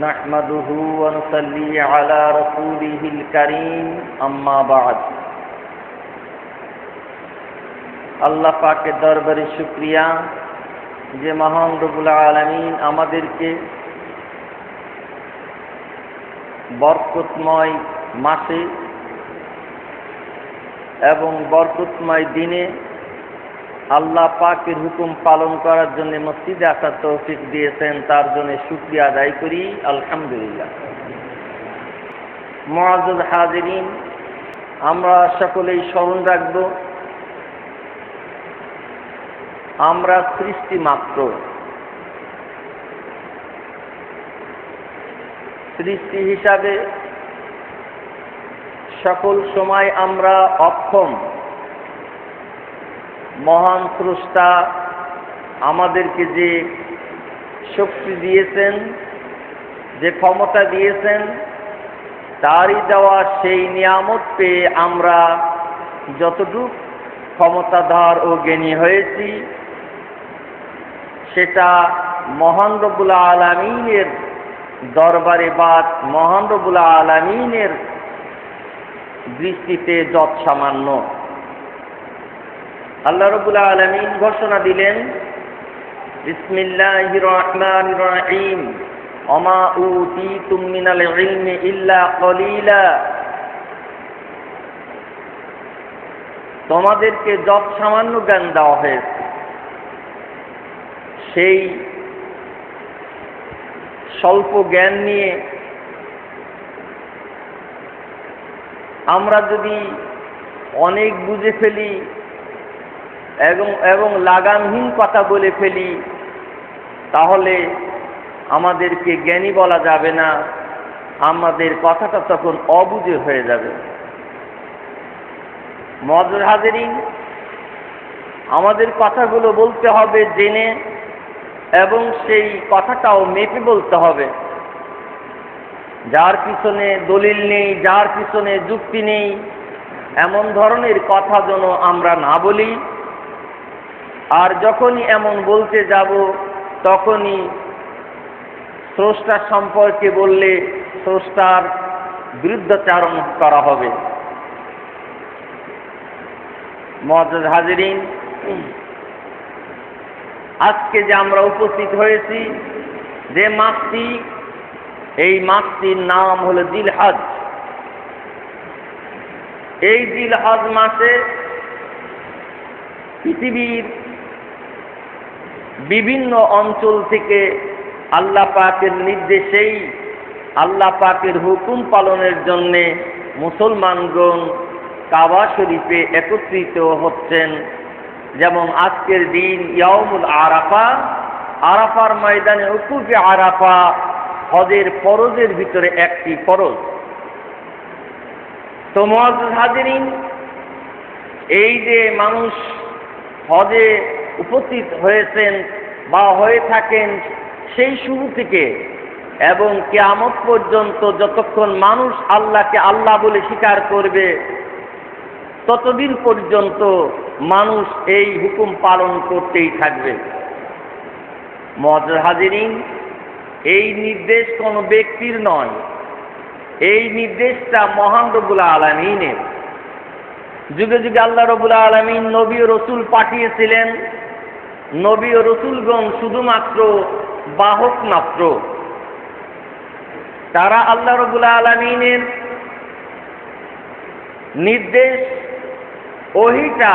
نحمده ونصلي على رسوله الكريم أما بعد আল্লাহ পাকের দরবারে শুকরিয়া যে মহান রব্বুল আলামিন আমাদেরকে বরকতময় মাসে এবং বরকতময় দিনে আল্লাহ পাকের হুকুম পালন করার জন্য মসজিদে আসার তৌফিক দিয়েছেন, তার জন্য শুকরিয়া আদায় করি আলহামদুলিল্লাহ। মুআজ্জাজ হাজিরিন, আমরা সকলেই স্মরণ রাখব আমরা সৃষ্টি মাত্র। সৃষ্টি হিসাবে সকল সময় আমরা অক্ষম। মহান স্রষ্টা আমাদেরকে যে শক্তি দিয়েছেন, যে ক্ষমতা দিয়েছেন, তারই দেওয়া সেই নিয়ামত পেয়ে আমরা যতটুকু ক্ষমতাধর ও জ্ঞানী হয়েছি, সেটা মহান রব্বুল আলামিনের দরবারে বা মহান রব্বুল আলামিনের দৃষ্টিতে যৎসামান্য। আল্লাহ রাব্বুল আলামিন ঘোষণা দিলেন, বিসমিল্লাহির রহমানির রহিম, ওমা উতীতুম মিনাল ইলমি ইল্লা কলিলা। তোমাদেরকে যৎসামান্য জ্ঞান দেওয়া হয়েছে। সেই স্বল্প জ্ঞান নিয়ে আমরা যদি অনেক বুঝে ফেলি এবং লাগামহীন কথা বলে ফেলি, তাহলে আমাদেরকে জ্ঞানী বলা যাবে না, আমাদের কথাটা তখন অবুঝে হয়ে যাবে। মুআজ্জাজ হাজিরিন, আমাদের কথাগুলো বলতে হবে জেনে, এবং সেই কথাটাও মেপে বলতে হবে। যার পিছনে দলিল নেই, যার পিছনে যুক্তি নেই, এমন ধরনের কথা যেন আমরা না বলি। আর যখনই এমন বলতে যাব, তখনই স্রষ্টার সম্পর্কে বললে স্রষ্টার বিরুদ্ধাচারণ করা হবে। মুআজ্জাজ হাজিরিন, আজকে যে আমরা উপস্থিত হয়েছি যে মাসটি, এই মাসটির নাম হলো জিলহজ। এই জিলহজ মাসে পৃথিবীর বিভিন্ন অঞ্চল থেকে আল্লাহ পাকের নির্দেশেই আল্লাহ পাকের হুকুম পালনের জন্যে মুসলমানগণ কাবা শরীফে একত্রিত হচ্ছেন। যেমন আজকের দিন ইয়াউমুল আরাফা, আরাফার ময়দানে উকুফে আরাফা হজের ফরজের ভিতরে একটি ফরজ। তো মুআজ্জাজ হাজিরিন, এই যে মানুষ হজে উপস্থিত হয়েছেন বা হয়ে থাকেন সেই শুরু থেকে এবং কিয়ামত পর্যন্ত, যতক্ষণ মানুষ আল্লাহকে আল্লাহ বলে স্বীকার করবে, ততদিন পর্যন্ত মানুষ এই হুকুম পালন করতেই থাকবে। মুআজ্জাজ হাজিরিন, এই নির্দেশ কোনো ব্যক্তির নয়, এই নির্দেশটা মহান রব্বুল আলামিনের। যুগে যুগে আল্লাহ রব্বুল আলামিন নবী ও রসুল পাঠিয়েছিলেন। নবী ও রসুলগণ শুধুমাত্র বাহক মাত্র। তারা আল্লাহ রব্বুল আলামিনের নির্দেশ ওহিটা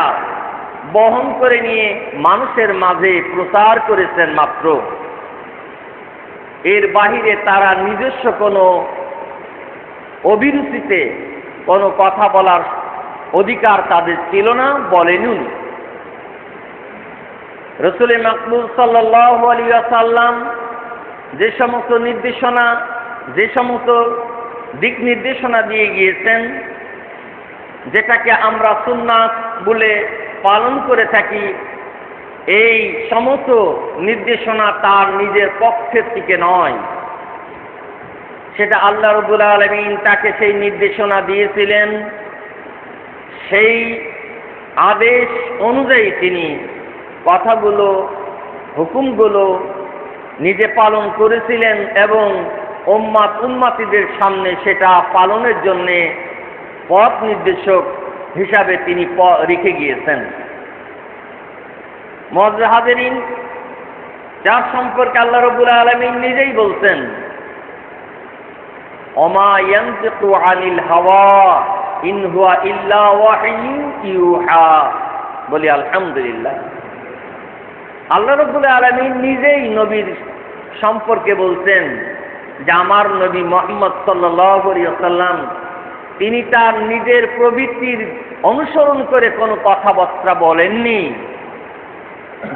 বহন করে নিয়ে মানুষের মাঝে প্রচার করেছেন মাত্র। এর বাহিরে তারা নিজস্ব কোনো অভিরুচিতে কোনো কথা বলার অধিকার তাদের ছিল না, বলেনি। রাসূল মাকবুল সাল্লাল্লাহু আলাইহি ওয়াসাল্লাম যে সমস্ত নির্দেশনা, যে সমস্ত দিক নির্দেশনা দিয়ে গিয়েছেন, যেটাকে আমরা সুন্নাত বলে পালন করে থাকি, এই সমস্ত নির্দেশনা তার নিজের পক্ষের থেকে নয়, সেটা আল্লাহ রাব্বুল আলামিন তাকে সেই নির্দেশনা দিয়েছিলেন। সেই আদেশ অনুযায়ী তিনি কথাগুলো, হুকুমগুলো নিজে পালন করেছিলেন এবং উম্মাতিদের সামনে সেটা পালনের জন্যে পথ নির্দেশক হিসাবে তিনি রেখে গিয়েছেন। মুআজ্জাজ হাজিরিন, যার সম্পর্কে আল্লাহ রাব্বুল আলামিন নিজেই বলছেন, ওমা ইয়ানতিকু আনিল হাওয়া ইন হুয়া ইল্লা ওয়াহয়ুন ইউহা। বলি আলহামদুলিল্লাহ। আল্লাহ রাব্বুল আলামিন নিজেই নবীর সম্পর্কে বলছেন যে আমার নবী মুহাম্মদ সাল্লাল্লাহু আলাইহি ওয়াসাল্লাম তিনি তার নিজের প্রবৃত্তির অনুসরণ করে কোনো কথাবার্তা বলেননি।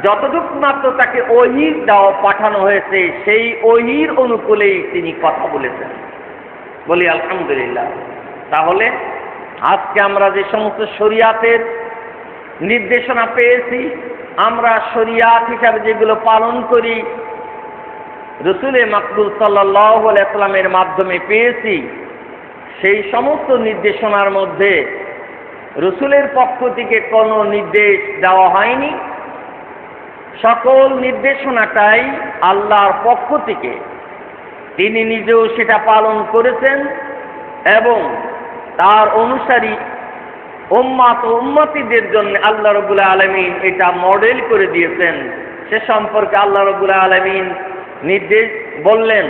যতটুকু মাত্র তাকে ওহী দেওয়া পাঠানো হয়েছে সেই ওহীর অনুকূলেই তিনি কথা বলেছেন। বলি আলহামদুলিল্লাহ। তাহলে আজকে আমরা যে সমস্ত শরিয়াতের নির্দেশনা পেয়েছি, আমরা শরিয়াত হিসাবে যেগুলো পালন করি, রসুলে মাকবুল সাল্লাল্লাহু আলাইহি ওয়াসাল্লামের মাধ্যমে পেয়েছি, সেই সমস্ত নির্দেশনার মধ্যে রসুলের পক্ষ থেকে কোনো নির্দেশ দেওয়া হয়নি। সকল নির্দেশনাটাই আল্লাহর পক্ষ থেকে, তিনি নিজেও সেটা পালন করেছেন এবং তার অনুসারী উম্মাত ও উম্মতিদের জন্য আল্লাহ রাব্বুল আলামিন এটা মডেল করে দিয়েছেন। সে সম্পর্কে আল্লাহ রাব্বুল আলামিন নির্দেশ বললেন,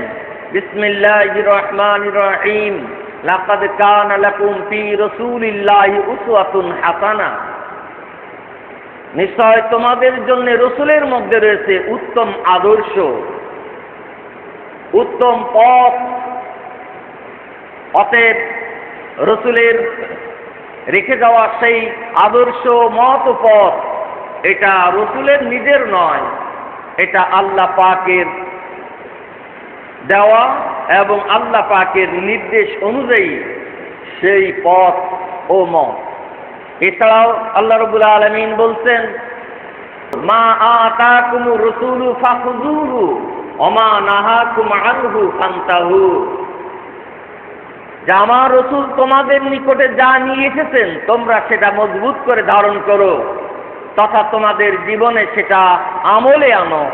বিসমিল্লাহির রহমানির রহিম, লাকাদ কানা লাকুম ফি রাসূলিল্লাহি উসওয়াতুন হাসানা। নিশ্চয় তোমাদের জন্য রসুলের মধ্যে রয়েছে উত্তম আদর্শ, উত্তম পথ। অতএব রসুলের রেখে যাওয়া সেই আদর্শ মত পথ, এটা রসুলের নিজের নয়, এটা আল্লাহ পাকের দেওয়া এবং আল্লাহ পাকের নির্দেশ অনুযায়ী সেই পথ ও মত। এছাড়াও আল্লাহ রাব্বুল আলামিন বলছেন, মা আতাকুমুর রাসূলু ফাখুযুহু ওয়া মা নাহাকুম আনহু ফান্তাহু। যে আমার রসুল তোমাদের নিকটে যা নিয়ে এসেছেন তোমরা সেটা মজবুত করে ধারণ করো, তথা তোমাদের জীবনে সেটা আমলে আনো,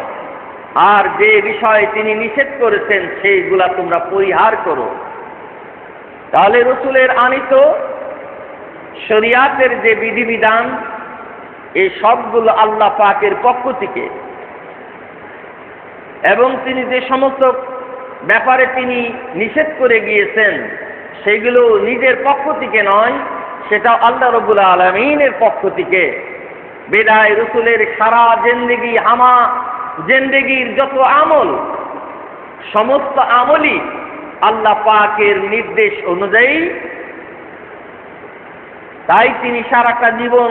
আর যে বিষয়ে তিনি নিষেধ করেছেন সেইগুলা তোমরা পরিহার করো। তাহলে রসুলের আনিত শরিয়াতের যে বিধিবিধান, এই সবগুলো আল্লাহ পাকের পক্ষ থেকে, এবং তিনি যে সমস্ত ব্যাপারে তিনি নিষেধ করে গিয়েছেন সেগুলো নিজের পক্ষ থেকে নয়, সেটা আল্লাহ রাব্বুল আলামিনের পক্ষ থেকে। বিদায় রসুলের সারা জিন্দেগির যত আমল, সমস্ত আমলই আল্লাহ পাকের নির্দেশ অনুযায়ী। তাই তিনি সারাটা জীবন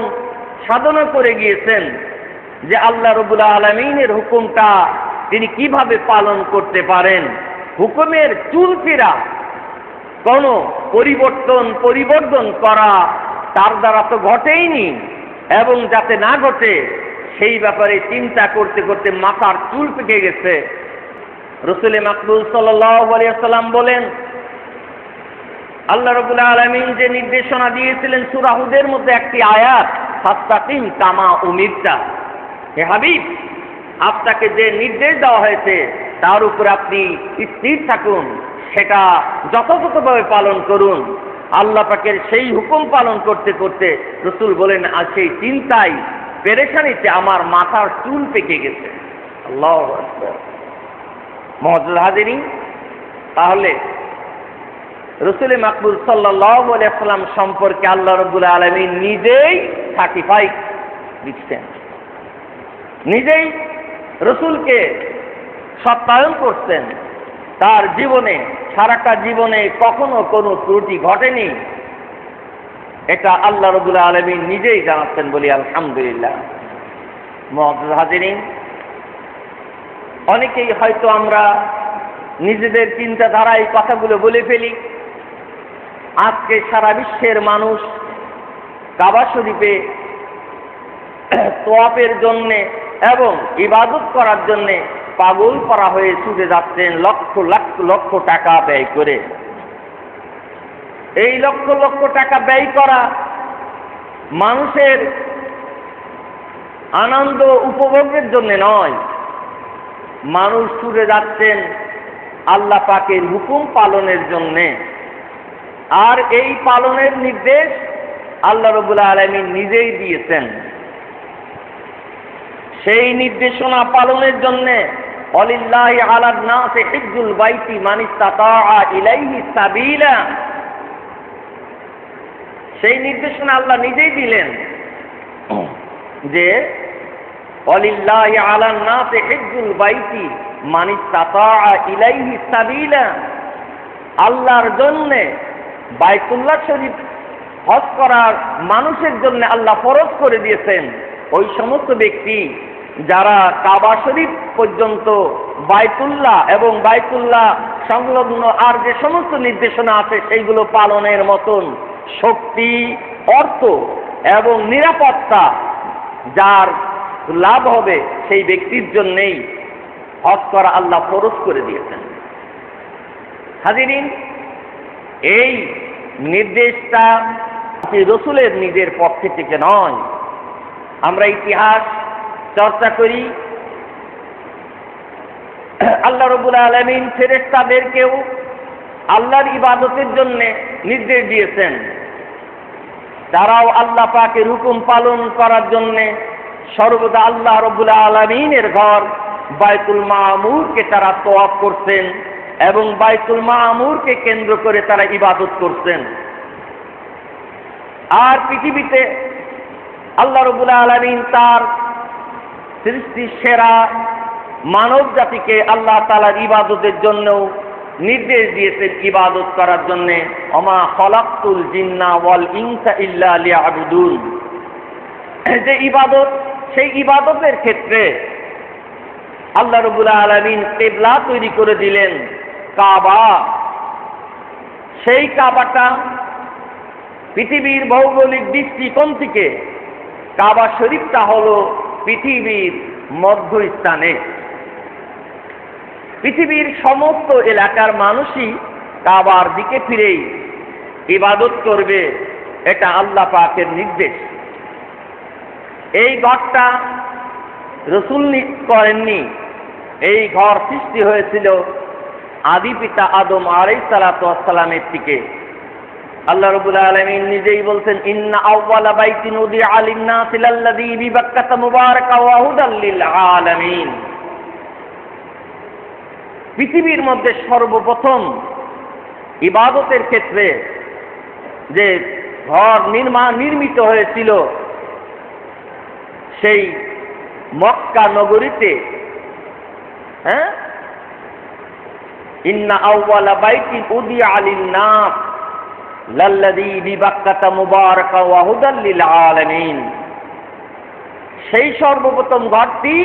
সাধনা করে গিয়েছেন যে আল্লাহ রাব্বুল আলামিনের হুকুমটা তিনি কিভাবে পালন করতে পারেন। হুকুমের চুলফেরা কোনো পরিবর্তন করা তার দ্বারা তো ঘটেইনি, এবং যাতে না ঘটে সেই ব্যাপারে চিন্তা করতে করতে মাথার চুল পেকে গেছে। রসুল মাকবুল সাল্লাল্লাহু আলাইহি ওয়াসাল্লাম বলেন, আল্লাহ রাব্বুল আলামিন যে নির্দেশনা দিয়েছিলেন সূরা হুদের মধ্যে একটি আয়াত, ফাস্তাকিম কামা উমিরতা। হে হাবিব, আপনাকে যে নির্দেশ দেওয়া হয়েছে তার উপর আপনি স্থির থাকুন, সেটা যথাযথভাবে পালন করুন। আল্লাহ পাকের সেই হুকুম পালন করতে করতে রসুল বলেন, আর সেই চিন্তায় পেরেশানিতে আমার মাথার চুল পেকে গেছে। আল্লাহু আকবার। মুআজ্জাজ হাজিরিন, তাহলে রসুল মাকবুল সাল্লাল্লাহু আলাইহি ওয়াসাল্লাম সম্পর্কে আল্লাহ রাব্বুল আলামিন নিজেই সার্টিফাই দিচ্ছেন, নিজেই রসুলকে সত্যায়ন করছেন। তার জীবনে, সারাটা জীবনে কখনো কোনো ত্রুটি ঘটেনি, এটা আল্লাহ রাব্বুল আলামিন নিজেই জানাচ্ছেন। বলি আলহামদুলিল্লাহ। মুআজ্জাজ হাজিরিন, অনেকেই হয়তো আমরা নিজেদের চিন্তাধারায় কথাগুলো বলে ফেলি। আজকে সারা বিশ্বের মানুষ কাবা শরীফে তোয়াফের জন্যে এবং ইবাদত করার জন্যে পাগল করা হয়ে ছুটে যাচ্ছেন লক্ষ টাকা ব্যয় করে। এই লক্ষ টাকা ব্যয় করা মানুষের আনন্দ উপভোগের জন্য নয়। মানুষ ছুটে যাচ্ছেন আল্লাহ পাকের হুকুম পালনের জন্যে। আর এই পালনের নির্দেশ আল্লাহ রাব্বুল আলামিন নিজেই দিয়েছেন। সেই নির্দেশনা পালনের জন্যে ওয়ালিল্লাহি আলান নাসি হিজ্জুল বাইতি মান ইসতাতাআ ইলাইহি সাবিলা, সেই নির্দেশনা আল্লাহ নিজেই দিলেন যে ওয়ালিল্লাহি আলান নাসি হিজ্জুল বাইতি মান ইসতাতাআ ইলাইহি সাবিলা, আল্লাহর জন্য বাইতুল্লাহ শরীফ হজ করার মানুষের জন্য আল্লাহ ফরজ করে দিয়েছেন ওই সমস্ত ব্যক্তি যারা কাবা শরীফ পর্যন্ত বাইতুল্লাহ এবং বাইতুল্লাহ সংলগ্ন আর যে সমস্ত নির্দেশনা আছে সেইগুলো পালনের মতন শক্তি, অর্থ এবং নিরাপত্তা যার লাভ হবে সেই ব্যক্তির জন্যেই হজ করা আল্লাহ ফরজ করে দিয়েছেন। হাজিরিন, এই নির্দেশটা রাসূলের নিজের পক্ষে থেকে নয়। আমরা ইতিহাস চর্চা করি, আল্লাহ রাব্বুল আলামিন ফেরেশতাদেরকেও আল্লাহর ইবাদতের জন্য নির্দেশ দিয়েছেন। তারাও আল্লাহ পাকের হুকুম পালন করার জন্য সর্বদা আল্লাহ রাব্বুল আলামিনের ঘর বাইতুল মামুরকে তারা তওয়াফ করতেন এবং বাইতুল মামুরকে কেন্দ্র করে তারা ইবাদত করতেন। আর পৃথিবীতে আল্লাহ রাব্বুল আলামিন তার সৃষ্টির সেরা মানব জাতিকে আল্লাহ তাআলার ইবাদতের জন্য নির্দেশ দিয়েছেন ইবাদত করার জন্য। ওমা খালাকতুল জিন্না ওয়াল ইনসা ইল্লা লিয়াবুদুন, যে ইবাদত, সেই ইবাদতের ক্ষেত্রে আল্লাহ রাব্বুল আলামিন কিবলা তৈরি করে দিলেন কাবা। সেই কাবাটা পৃথিবীর ভৌগোলিক দৃষ্টিকোণ থেকে কাবা শরীফটা হলো পৃথিবীর মধ্যস্থানে। পৃথিবীর সমস্ত এলাকার মানুষই কাবার দিকে ফিরেই ইবাদত করবে, এটা আল্লাহ পাকের নির্দেশ। এই ঘরটা রাসূল করেননি, এই ঘর সৃষ্টি হয়েছিল আদি পিতা আদম আলাইহিস সালাতু ওয়াস সালামের থেকে। আল্লাহ রাব্বুল আলামিন নিজেই বলছেন, ইন্না আউওয়ালা বাইতিন উদিআ লিন-নাসি লাল্লাযী বিবাক্কাতা মুবারাকা ওয়া হুদাল লিল আলামিন। পৃথিবীর মধ্যে সর্বপ্রথম ইবাদতের ক্ষেত্রে যে ঘর নির্মিত হয়েছিল সেই মক্কা নগরীতে, ইন্না আউওয়ালা বাইতিন উদিআ লিন-নাস লাল্লাযী বিবাক্কাতা মুবারাকা ওয়া হুদাল লিল আলামিন। সেই সর্বপ্রথম ঘরটি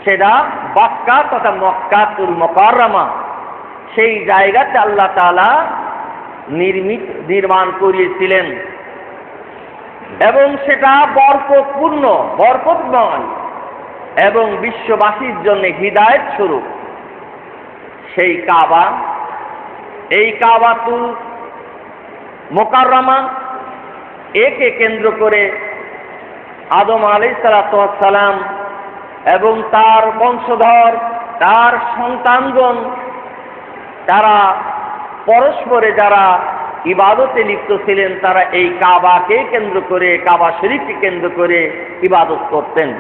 সেটা বাক্কা তথা মক্কাতুল মুকাররমা, সেই জায়গাতে আল্লাহ তাআলা নির্মাণ করিয়েছিলেন এবং সেটা বরকতপূর্ণ, বরকতময় এবং বিশ্ববাসীর জন্য হিদায়াত স্বরূপ সেই কাবা। এই কাবাতুল মুকাররমা একে কেন্দ্র করে আদম আলাইহিস সালাতু ওয়াস সালাম এবং তার বংশধর, তার সন্তানগণ, তারা পরস্পরে যারা ইবাদতে লিপ্ত ছিলেন তারা এই কাবাকে কেন্দ্র করে, কাবা শরীফকে কেন্দ্র করে ইবাদত করতেন।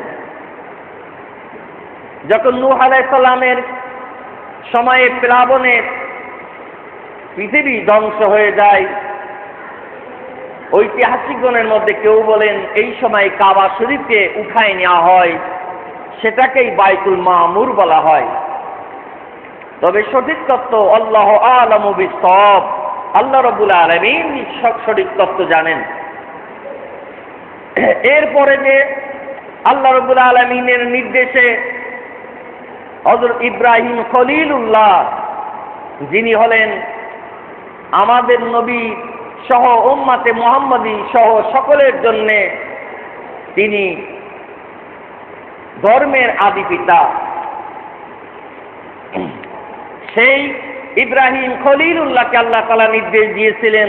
যখন নূহ আলাইহিস সালামের সময়ে প্লাবনে পৃথিবী ধ্বংস হয়ে যায়, ঐতিহাসিকগণের মধ্যে কেউ বলেন এই সময় কাবা শরীফকে উঠায় নেওয়া হয়, সেটাকেই বাইতুল মামুর বলা হয়। তবে সঠিক তত্ত্ব আল্লাহু আ'লামু বিস-সাওয়াব, আল্লাহ রাব্বুল আলামিন সঠিক তত্ত্ব জানেন। এরপরে যে আল্লাহ রাব্বুল আলামিনের নির্দেশে হযরত ইব্রাহিম খলিলুল্লাহ, যিনি হলেন আমাদের নবী সহ উম্মতে মুহাম্মাদী সহ সকলের জন্য তিনি ধর্মের আদি পিতা, সেই ইব্রাহিম খলিলুল্লাহকে আল্লাহ তাআলা নির্দেশ দিয়েছিলেন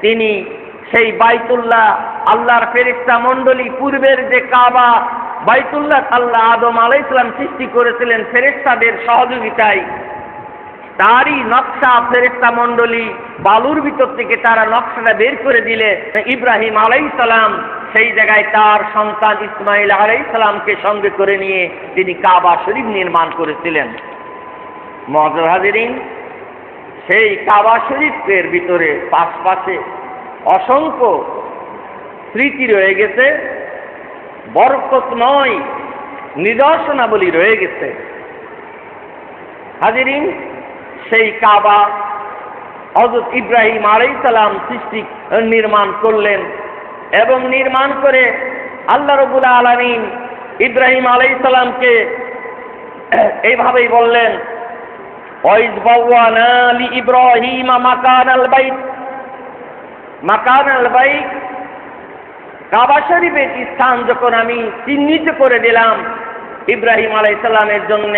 তিনি সেই বাইতুল্লাহ, আল্লাহর ফেরেশতা মণ্ডলী পূর্বের যে কাবা বাইতুল্লাহ আল্লাহ আদম আলাইহিস সালাম সৃষ্টি করেছিলেন ফেরেশতাদের সহযোগিতায়, তারই নকশা ফেরেশতা মণ্ডলী বালুর ভিতর থেকে তারা নকশাটা বের করে দিলে ইব্রাহিম আলাইহিস সালাম সেই জায়গায় তার সন্তান ইসমাইল আলাইহিস সালামকে সঙ্গে করে নিয়ে তিনি কাবা শরীফ নির্মাণ করেছিলেন। মুআজ্জাজ হাজিরিন, সেই কাবা শরীফের ভিতরে পাশে অসংখ্য স্মৃতি রয়ে গেছে, বরকতময় নিদর্শনাবলী রয়ে গেছে। হাজিরিন, সেই কাবা হযরত ইব্রাহিম আলাইহিস সালাম নির্মাণ করলেন এবং নির্মাণ করে আল্লাহ রাব্বুল আলামিন ইব্রাহিম আলাইহিস সালামকে এইভাবেই বললেন, ওয়াইজ বাওয়ানা লি ইব্রাহিম মাকানাল বাইত, কাবা শরীফের স্থান যখন আমি চিহ্নিত করে দিলাম ইব্রাহিম আলাইহিস সালামের জন্য,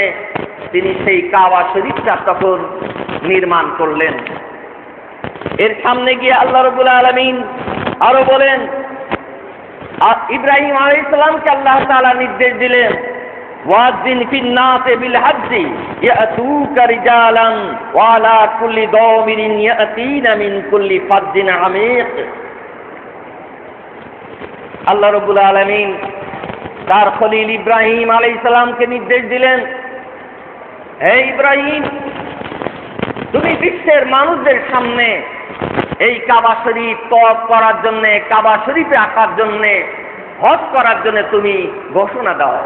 তিনি সেই কাবা শরীফটা তখন নির্মাণ করলেন। এর সামনে গিয়ে আল্লাহ রাব্বুল আলামিন আরো বলেন, ইব্রাহিম আলাইহিস সালামকে আল্লাহ তাআলা নির্দেশ দিলেন, ওয়াজিন ফিন নাসি বিল হজ্জি ইয়াতুকা রিজালান ওয়া আলা কুল্লি দামিরিন ইয়াতিনা মিন কুল্লি ফাজ্জিন আমিক। আল্লাহ রাব্বুল আলামিন তার খলিল ইব্রাহিম আলাইহিস সালামকে নির্দেশ দিলেন, হে ইব্রাহিম, তুমি বিশ্বের মানুষদের সামনে এই কাবা শরীফ তওয়াফ করার জন্য, কাবা শরীফে আসার জন্য, হজ করার জন্য তুমি ঘোষণা দাও।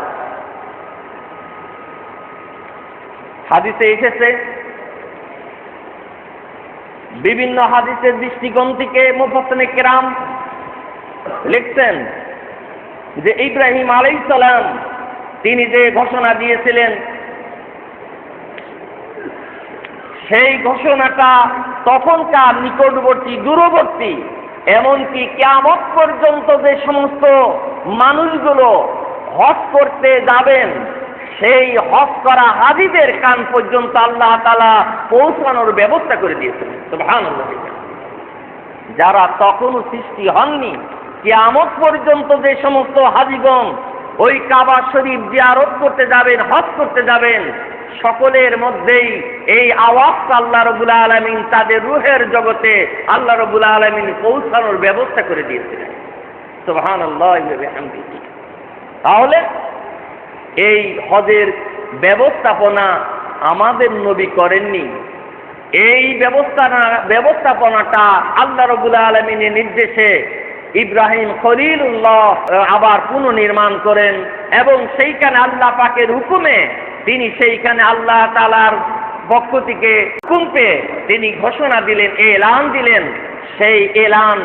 হাদিসে এসেছে, বিভিন্ন হাদিসের দৃষ্টিকোণ থেকে মুফাসসিরিনে কেরাম লিখছেন যে ইব্রাহিম আলাইহিস সালাম তিনি যে ঘোষণা দিয়েছিলেন, সেই ঘোষণাটা তখনকার নিকটবর্তী, দূরবর্তী, এমনকি কিয়ামত পর্যন্ত যে সমস্ত মানুষগুলো হজ করতে যাবেন, সেই হজ করা হাজিদের কান পর্যন্ত আল্লাহ তাআলা পৌঁছানোর ব্যবস্থা করে দিয়েছেন। সুবহানাল্লাহ। যারা তখনও সৃষ্টি হননি, কিয়ামত পর্যন্ত যে সমস্ত হাজিগণ ওই কাবা শরীফ জিয়ারত করতে যাবেন, হজ করতে যাবেন, সকলের মধ্যেই এই আওয়াজটা আল্লাহ রাব্বুল আলামিন তাদের রূহের জগতে আল্লাহ রাব্বুল আলামিন পৌঁছানোর ব্যবস্থা করে দিয়েছিলেন। সুবহানাল্লাহি ওয়া বিহামদিহি। তাহলে এই হজের ব্যবস্থাপনা আমাদের নবী করেননি, এই ব্যবস্থাপনাটা আল্লাহ রাব্বুল আলামিনের নির্দেশে ইব্রাহিম খলিলুল্লাহ আবার পুনর্নির্মাণ করেন এবং সেইখানে আল্লাহ পাকের হুকুমে তিনি সেইখানে আল্লাহ তাআলার পক্ষ থেকে হুকুম পেয়ে তিনি ঘোষণা দিলেন, এলান দিলেন, সেই এলান,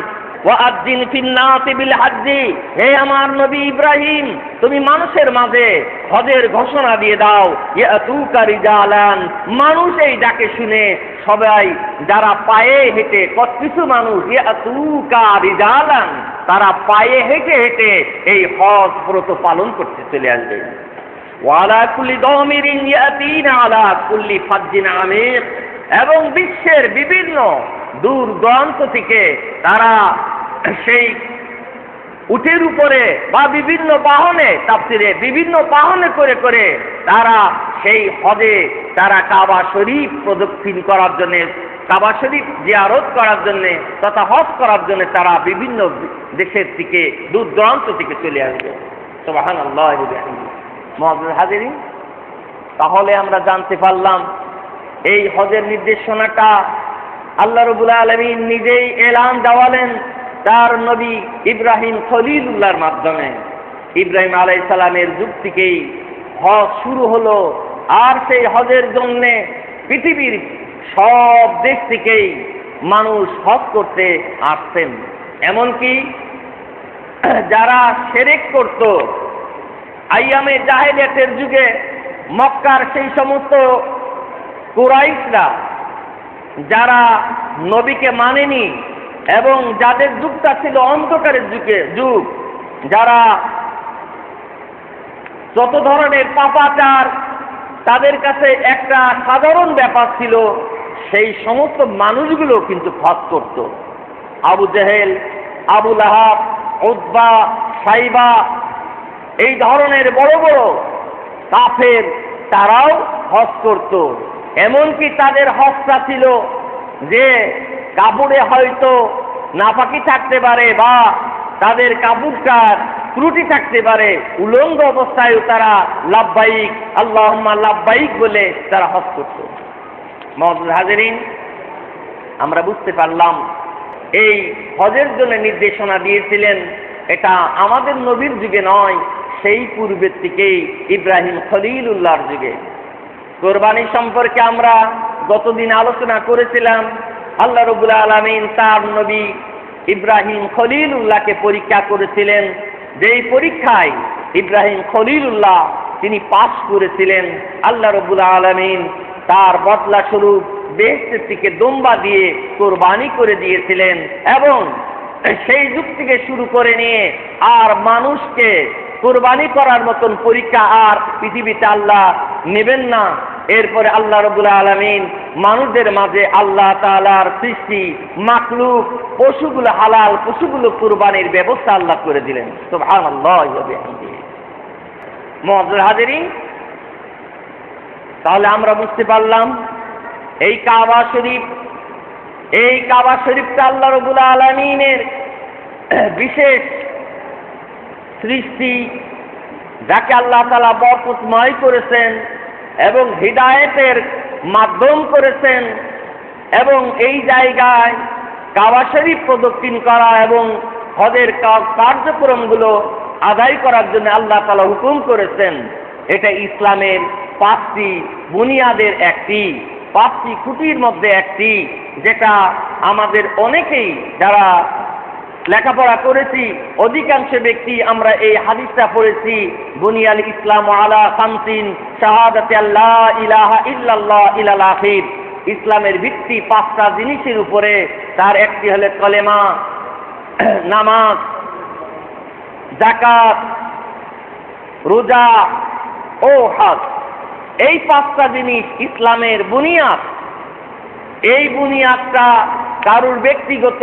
ওয়াজিন ফিন নাসি বিল হজ্জি, হে আমার নবী ইব্রাহিম, তুমি মানুষের মাঝে হজের ঘোষণা দিয়ে দাও, ইয়াতুকা রিজালান, মানুষ এই ডাকে শুনে সবাই যারা পায়ে হেঁটে, কিছু মানুষ ইয়াতুকা রিজালান, তারা পায়ে হেঁটে হেঁটে এই হজ ব্রত পালন করতে চলে আসবে। ওয়ালা কুল্লি দামিরিন ইয়াতিনা আলা কুল্লি ফাজ্জিন আমিক, এবং বিশ্বের বিভিন্ন দূর দূরান্ত থেকে তারা সেই উটের উপরে বা বিভিন্ন বাহনে, তাফসিরে বিভিন্ন বাহনে করে করে তারা সেই হজে তারা কাবা শরীফ প্রদক্ষিণ করার জন্য, কাবা শরীফ জিয়ারত করার জন্য তথা হজ করার জন্য তারা বিভিন্ন দেশের থেকে, দূর দূরান্ত থেকে চলে আসবে। সুবহানাল্লাহি ওয়া বিহামদিহি। মুআজ্জাজ হাজিরিন, তাহলে আমরা জানতে পারলাম এই হজের নির্দেশনাটা আল্লাহ রাব্বুল আলামিন নিজেই এলান দেওয়ালেন তার নবী ইব্রাহিম খলিলুল্লাহর মাধ্যমে। ইব্রাহিম আলাইহিস সালামের যুগ থেকেই হজ শুরু হলো, আর সেই হজের জন্য পৃথিবীর সব দেশ থেকেই মানুষ হজ করতে আসছেন। এমনকি যারা শিরক করত, আইয়ামে জাহেলিয়াতের যুগে মক্কার সেই সমস্ত কুরাইশরা যারা নবীকে মানেনি এবং যাদের যুগটা ছিল অন্ধকারের যুগ, যারা যত ধরনের পাপাচার তাদের কাছে একটা সাধারণ ব্যাপার ছিল, সেই সমস্ত মানুষগুলো কিন্তু হজ করত। আবু জেহেল, আবু লাহাব, উতবা, সাইবা, এই ধরনের বড় বড় কাফের তারাও হজ করত। এমনকি তাদের হজটা ছিল যে কাপড়ে হয়তো নাপাকি থাকতে পারে বা তাদের কাপড়টার ত্রুটি থাকতে পারে, উলঙ্গ অবস্থায়ও তারা লাব্বাইক আল্লাহুম্মা লাব্বাইক বলে তারা হজ করত। মুআজ্জাজ হাজিরিন, আমরা বুঝতে পারলাম এই হজের জন্য নির্দেশনা দিয়েছিলেন এটা আমাদের নবীর যুগে নয়, সেই পূর্বের থেকেই ইব্রাহিম খলিলুল্লাহর যুগে। কোরবানি সম্পর্কে আমরা গতদিন আলোচনা করেছিলাম। আল্লাহ রাব্বুল আলামিন তার নবী ইব্রাহিম খলিলুল্লাহকে পরীক্ষা করেছিলেন, যেই পরীক্ষায় ইব্রাহিম খলিলুল্লাহ তিনি পাস করেছিলেন। আল্লাহ রাব্বুল আলামিন তার বদলা স্বরূপ বেহেশত থেকে দুম্বা দিয়ে কোরবানি করে দিয়েছিলেন, এবং সেই যুগ থেকে শুরু করে নিয়ে আর মানুষকে কোরবানি করার মতন পরীক্ষা আর পৃথিবীতে আল্লাহ নেবেন না। এরপরে আল্লাহ রাব্বুল আলামিন মানুষদের মাঝে আল্লাহ তাআলার সৃষ্টি মাখলুক পশুগুলো, হালাল পশুগুলো কুরবানির ব্যবস্থা আল্লাহ করে দিলেন। সুবহানাল্লাহি ওয়া বিহামদিহি। মুআজ্জাজ হাজিরিন, তাহলে আমরা বুঝতে পারলাম এই কাবা শরীফটা আল্লাহ রাব্বুল আলামিনের বিশেষ সৃষ্টি, যাকে আল্লাহ তাআলা বরকতময় করেছেন এবং হিদায়েতের মাধ্যম করেছেন, এবং এই জায়গায় কাবা শরীফ প্রদক্ষিণ করা এবং হজের কার্যক্রমগুলো আদায় করার জন্য আল্লাহ তাআলা হুকুম করেছেন। এটা ইসলামের 5টি বুনিয়াদের একটি, 5টি খুঁটির মধ্যে একটি, যেটা আমাদের অনেকেই যারা লেখাপড়া করেছি অধিকাংশ ব্যক্তি আমরা এই হাদিসটা পড়েছি, বুনিয়াল ইসলাম আলা খামসিন শাহাদাতি আল্লা ইলাহা ইল্লাল্লাহ ইলাল আখির। ইসলামের ভিত্তি 5টা জিনিসের উপরে, তার একটি হলো কলেমা, নামাজ, যাকাত, রোজা ও হজ। এই 5টা জিনিস ইসলামের বুনিয়াদ। এই বুনিয়াদটা কারুর ব্যক্তিগত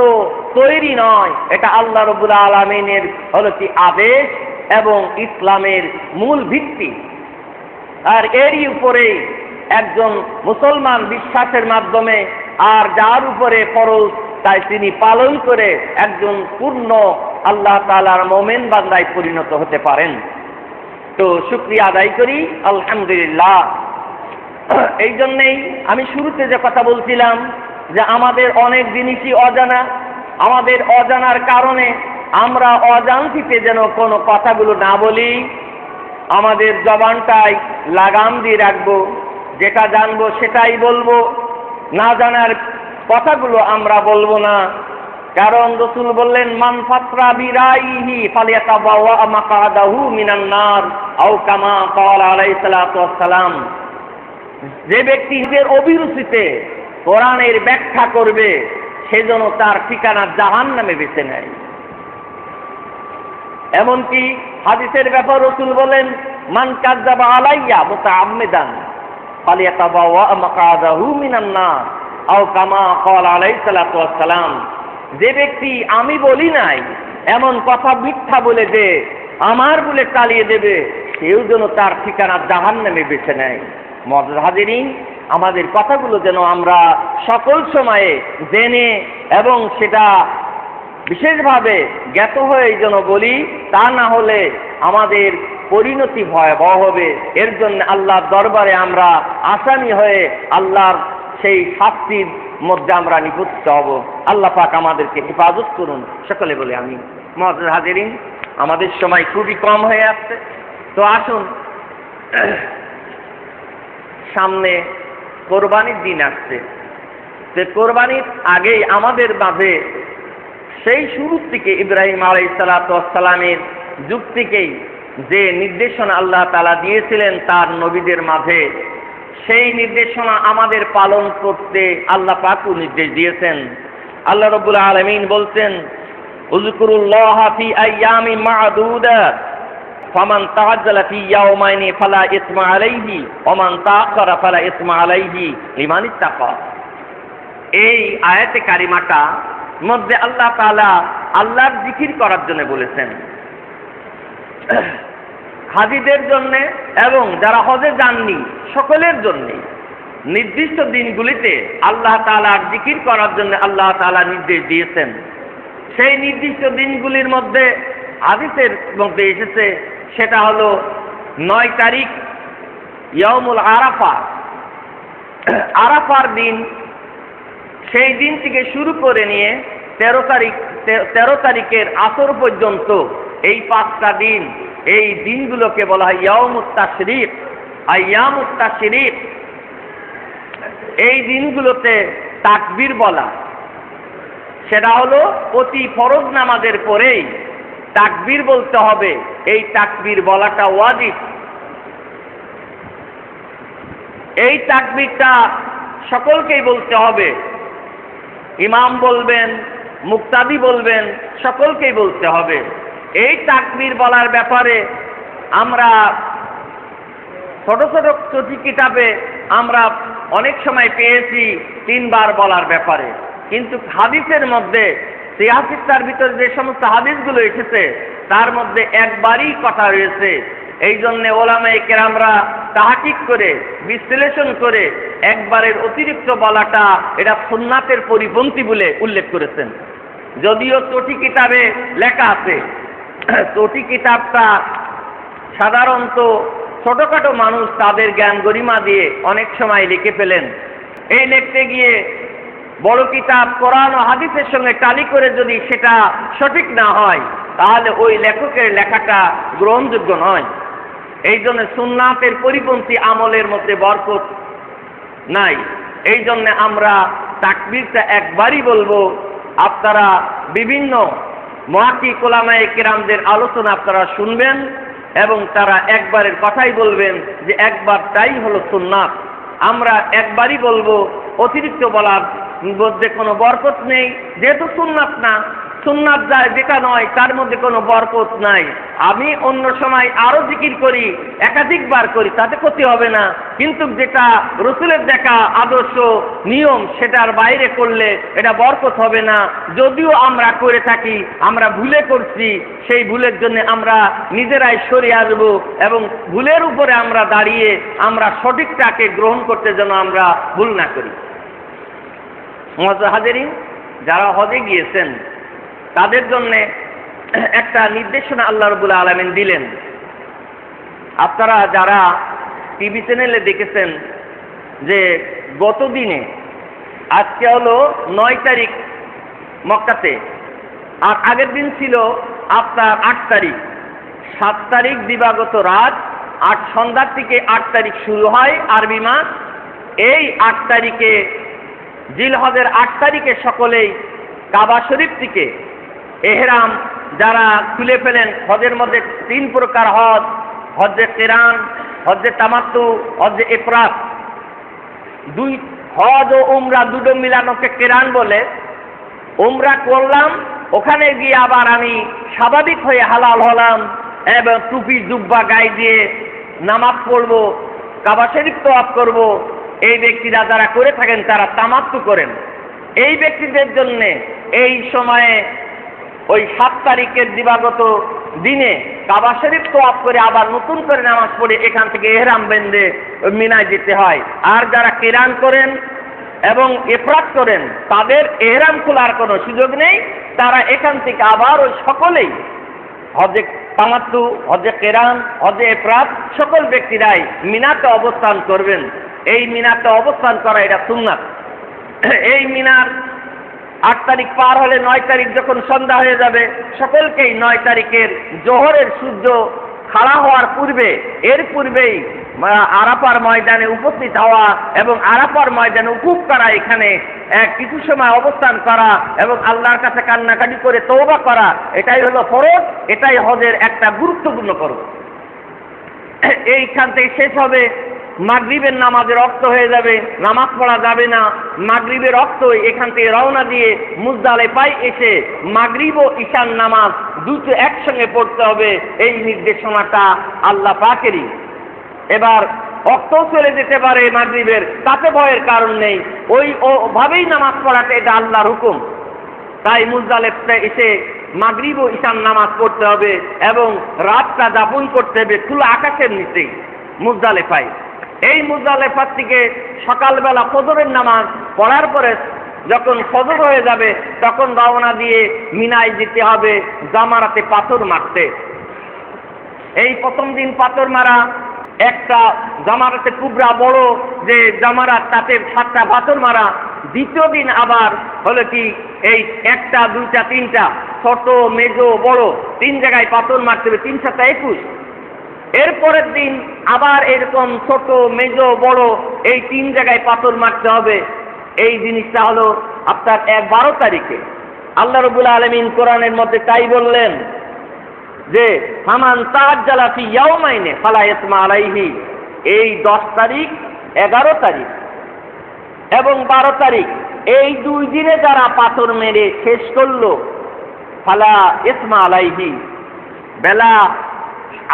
তৈরি নয়, এটা আল্লাহ রাব্বুল আলামিনের হলো কি আদেশ এবং ইসলামের মূল ভিত্তি। আর এরই উপরে একজন মুসলমান বিশ্বাসের মাধ্যমে আর যার উপরে ফরজ তাই তিনি পালন করে একজন পূর্ণ আল্লাহ তাআলার মুমিন বান্দায় পরিণত হতে পারেন। তো শুকরিয়া আদায় করি আলহামদুলিল্লাহ। এই জন্যেই আমি শুরুতে যে কথা বলছিলাম যে আমাদের অনেক জিনিসই অজানা, আমাদের অজানার কারণে আমরা অজান্তিতে যেন কোনো কথাগুলো না বলি, আমাদের জবানটাই লাগাম দিয়ে রাখবো, যেটা জানবো সেটাই বলবো, না জানার কথাগুলো আমরা বলবো না। কারণ রাসূল বললেন, মান ফাতরা বিরাইহি ফালিয়াতাবাওয়া মাকআদাহু মিনান নার, আও কামা ক্বালা আলাইহিস সালাতু ওয়াস সালাম। যে ব্যক্তি নিজের অভিরুচিতে কোরআনের ব্যাখ্যা করবে সেজন্য তার ঠিকানা জাহান্নামে বেছে নেয়। এমনকি হাদিসের ব্যাপার রাসূল বলেন, মান কাযযাবা আলাইয়া মুতাআম্মিদান ফালিয়াতাবাওয়া মাকআদাহু মিনান নার, আও কামা ক্বালা আলাইহিস সালাতু ওয়াস সালাম। যে ব্যক্তি আমি বলি নাই এমন কথা মিথ্যা বলে যে আমার বলে চালিয়ে দেবে, সেও যেন তার ঠিকানা জাহান্নামে বেছে নেয়। মুআজ্জাজ হাজিরিন, আমাদের কথাগুলো যেন আমরা সকল সময়ে জেনে এবং সেটা বিশেষভাবে জ্ঞাত হয়ে যেন বলি, তা না হলে আমাদের পরিণতি ভয়াবহ হবে। এর জন্য আল্লাহর দরবারে আমরা আসামি হয়ে আল্লাহর সেই শাস্তির মধ্যে আমরা নিপতিত হব। আল্লাহ পাক আমাদেরকে হেফাজত করুন, সকলে বলে আমি। মুআজ্জাজ হাজিরিন, আমাদের সময় খুবই কম হয়ে আসছে, তো আসুন, সামনে কোরবানির দিন আসছে। যে কোরবানির আগেই আমাদের মাঝে সেই শুরুর থেকে ইব্রাহিম আলাইহিস সালাতু ওয়াস সালামের যুগ থেকেই যে নির্দেশনা আল্লাহ তাআলা দিয়েছিলেন তার নবীদের মাঝে, সেই নির্দেশনা আমাদের পালন করতে আল্লাহ পাকও নির্দেশ দিয়েছেন। আল্লাহ রাব্বুল আলামিন বলছেন, উযকুরুল্লাহা ফি আইয়ামিন মা'দুদাত ফামান তাআজ্জালা ফি ইয়াওমাইনি ফালা ইসমা আলাইহি ওয়া মান তাআখারা ফালা ইসমা আলাইহি লিমান ইত্তাকা। এই আয়াতে কারিমাটা মধ্যে আল্লাহ তাআলা আল্লাহর জিকির করার জন্য বলেছেন, হাজীদের জন্য এবং যারা হজে যাননি সকলের জন্য। নির্দিষ্ট দিনগুলিতে আল্লাহ তাআলার জিকির করার জন্য আল্লাহ তাআলা নির্দেশ দিয়েছেন। সেই নির্দিষ্ট দিনগুলির মধ্যে হাদিসের মধ্যে এসেছে, সেটা হলো 9 তারিখ ইয়াউমুল আরাফা, আরাফার দিন। সেই দিন থেকে শুরু করে নিয়ে 13 তারিখের আসর পর্যন্ত এই 5টা দিন, এই দিনগুলোকে বলা হয় ইয়াউমুত তাশরিক, আইয়ামুত তাশরিক। এই দিনগুলোতে তাকবীর বলা, সেটা হলো প্রতি ফরজ নামাজের পরেই তাকবীর বলতে হবে। এই তাকবীর বলাটা ওয়াজিব। এই তাকবীরটা সকলকেই বলতে হবে। ইমাম বলবেন, মুক্তাদি বলবেন, সকলকেই বলতে হবে। এই তাকবীর বলার ব্যাপারে আমরা ছোট ছোট চটি কিতাবে আমরা অনেক সময় পেয়েছি 3 বার বলার ব্যাপারে, কিন্তু হাদিসের মধ্যে 83টার ভিতরে যে সমস্ত হাদিসগুলো এসেছে তার মধ্যে একবারই কথা রয়েছে। এই জন্য ওলামায়ে কেরামরা তাহকিক করে বিশ্লেষণ করে একবারের অতিরিক্ত বলাটা এটা সুন্নাতের পরিপন্থী বলে উল্লেখ করেছেন। যদিও চটি কিতাবে লেখা আছে, চটি কিতাবটা সাধারণত ছোটখাটো মানুষ তাদের জ্ঞান গরিমা দিয়ে অনেক সময় লিখে ফেলেন। এই লিখতে গিয়ে বড় কিতাব কোরআন ও হাদিসের সঙ্গে টালি করে যদি সেটা সঠিক না হয়, তাহলে ওই লেখকের লেখাটা গ্রহণযোগ্য নয়। এই জন্য সুন্নাতের পরিপন্থী আমলের মধ্যে বরকত নাই। এই জন্য আমরা তাকবীরটা একবারই বলবো। আপনারা বিভিন্ন মুহাক্কিক উলামায়ে কেরামদের আলোচনা আপনারা শুনবেন এবং তারা একবারের কথাই বলবেন যে একবারটাই হলো সুন্নাত। আমরা একবারই বলবো, অতিরিক্ত বলার মধ্যে কোনো বরকত নেই। যেহেতু সুন্নাত না, সুন্নাত যেটা নয় তার মধ্যে কোনো বরকত নাই। আমি অন্য সময় আরো জিকির করি, একাধিকবার করি, তাতে ক্ষতি হবে না। কিন্তু যেটা রসুলের দেখা আদর্শ নিয়ম, সেটার বাইরে করলে এটা বরকত হবে না। যদিও আমরা করে থাকি, আমরা ভুলে করছি, সেই ভুলের জন্য আমরা নিজেরাই সরে আসবো এবং ভুলের উপরে আমরা দাঁড়িয়ে আমরা সঠিকটাকে গ্রহণ করতে যেন আমরা ভুল না করি। হাজেরিন, যারা হজে গিয়েছেন তাদের জন্য একটা নির্দেশনা আল্লাহ রাব্বুল আলামিন দিলেন। আপনারা যারা টিভি চ্যানেলে দেখেছেন যে গত দিনে, আজকে হলো 9 তারিখ মক্কাতে, আর আগের দিন ছিল আপনার 8 তারিখ। 7 তারিখ দিবাগত রাত, 8 সন্ধ্যার থেকে 8 তারিখ শুরু হয় আরবি মাস। এই 8 তারিখে জিলহজের 8 তারিখে সকলেই কাবা শরীফ থেকে এহরাম যারা খুলে ফেলেন। হজের মধ্যে 3 প্রকার হজ: হজ্জে কিরান, হজ্জে তামাত্তু, হজ্জে ইফরাদ। হজ ও উমরা দুটো মিলানোকে কিরান বলে। উমরা করলাম, ওখানে গিয়ে আবার আমি স্বাভাবিক হয়ে হালাল হলাম এবং টুপি জুব্বা গায়ে দিয়ে নামাজ পড়বো, কাবা শরীফ তওয়াফ করব। এই ব্যক্তিরা যারা করে থাকেন তারা তামাত্তু করেন। এই ব্যক্তিদের জন্য এই সময়ে ওই 7 তারিখের দিবাগত দিনে কাবা শরীফ তওয়াফ করে আবার নতুন করে নামাজ পড়ে এখান থেকে ইহরাম বেঁধে মিনায় যেতে হয়। আর যারা কিরান করেন এবং ইফরাদ করেন তাদের ইহরাম খোলার কোনো সুযোগ নেই। তারা এখান থেকে আবার ওই সকলেই হজে তামাত্তু, হজে কিরান, হজে ইফরাদ সকল ব্যক্তিরাই মিনাতে অবস্থান করবেন। এই মিনাতে অবস্থান করা এটা সুন্নাত। এই মিনার 8 তারিখ পার হলে 9 তারিখ যখন সন্ধ্যা হয়ে যাবে, সকলকেই 9 তারিখের জোহরের সূর্য খাড়া হওয়ার পূর্বে, এর পূর্বেই আরাফার ময়দানে উপস্থিত হওয়া এবং আরাফার ময়দানে উকুফ করা, এখানে কিছু সময় অবস্থান করা এবং আল্লাহর কাছে কান্নাকাটি করে তওবা করা, এটাই হলো ফরজ। এটাই হজের একটা গুরুত্বপূর্ণ পর্ব। এইখান থেকে শেষ হবে, মাগরিবের নামাজের রক্ত হয়ে যাবে, নামাজ পড়া যাবে না। মাগরিবের রক্ত এখান থেকে রওনা দিয়ে মুজদালিফায় এসে মাগরিব ও ঈশার নামাজ দুটো একসঙ্গে পড়তে হবে। এই নির্দেশনাটা আল্লাহ পাকেরই। এবার রক্ত চলে যেতে পারে মাগরিবের, তাতে ভয়ের কারণ নেই। ওইভাবেই নামাজ পড়াটা এটা আল্লাহর হুকুম। তাই মুজদালিফায় এসে মাগরিব ও ঈশার নামাজ পড়তে হবে এবং রাতটা যাপন করতে হবে খোলা আকাশের নিচে মুজদালিফায়। এই মুজদালিফা থেকে সকালবেলা ফজরের নামাজ পড়ার পরে যখন ফজর হয়ে যাবে তখন রওনা দিয়ে মিনায় যেতে হবে জামারাতে পাথর মারতে। এই প্রথম দিন পাথর মারা, একটা জামারাতে কুবরা বড় যে জামারাত তাতে 7টা পাথর মারা। দ্বিতীয় দিন আবার হলো কি এই 1টা 2টা 3টা ছোট মেজো বড় 3 জায়গায় পাথর মারতে হবে, 3 7 21। এরপরের দিন আবার এরকম ছোট মেজো বড় এই 3 জায়গায় পাথর মারতে হবে। এই জিনিসটা হলো আপনার 12 তারিখে। আল্লাহ রাব্বুল আলামিন কোরআনের মধ্যে তাই বললেন যে ফামান তাআজ্জালা ফি ইয়াওমাইনি ফালা ইসমা আলাইহি। এই 10 তারিখ 11 তারিখ এবং 12 তারিখ এই 2 দিনে যারা পাথর মেরে শেষ করলো ফালা ইসমা আলাইহি, বেলা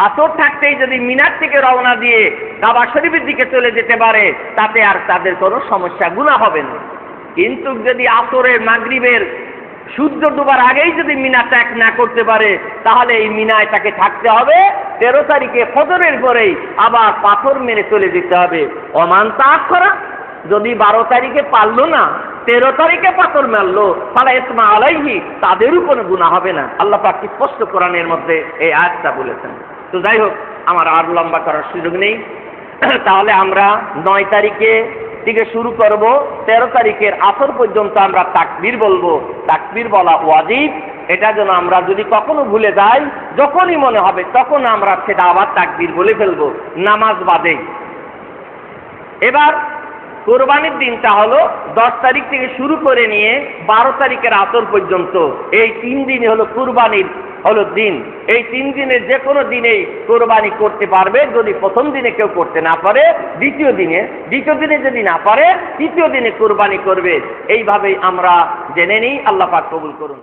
আসর থাকতেই যদি মিনার থেকে রওনা দিয়ে কাবা শরীফের দিকে চলে যেতে পারে তাতে আর তাদের কোনো সমস্যা, গুনাহ হবে না। কিন্তু যদি আসরের মাগরিবের সূর্য ডোবার আগেই যদি মিনা ত্যাগ না করতে পারে তাহলে এই মিনায় তাকে থাকতে হবে 13 তারিখে ফজরের পরেই আবার পাথর মেরে চলে যেতে হবে। ওমান তাআখখারা, যদি 12 তারিখে পারলো না 13 তারিখে পাথর মারলো ফালা ইসমা আলাইহি, তাদেরও কোনো গুনাহ হবে না। আল্লাহ পাক স্পষ্ট কোরআনের মধ্যে এই আয়াতটা বলেছেন। তো যাই হোক, আমার আর লম্বা করার সুযোগ নেই। তাহলে আমরা 9 তারিখে থেকে শুরু করব, 13 তারিখের আসর পর্যন্ত আমরা তাকবীর বলবো। তাকবীর বলা ওয়াজিব, এটা যেন আমরা যদি কখনো ভুলে যাই, যখনই মনে হবে তখন আমরা সেটা আবার তাকবীর বলে ফেলবো নামাজ বাদে। এবার কোরবানির দিনটা হলো 10 তারিখ থেকে শুরু করে নিয়ে 12 তারিখের আসর পর্যন্ত। এই 3 দিন হলো কুরবানির হলো দিন। এই 3 দিনের যে কোনো দিনেই কোরবানি করতে পারবে। যদি প্রথম দিনে কেউ করতে না পারে দ্বিতীয় দিনে যদি না পারে তৃতীয় দিনে কোরবানি করবে। এইভাবেই আমরা জেনে নিই। আল্লাহ পাক কবুল করুন।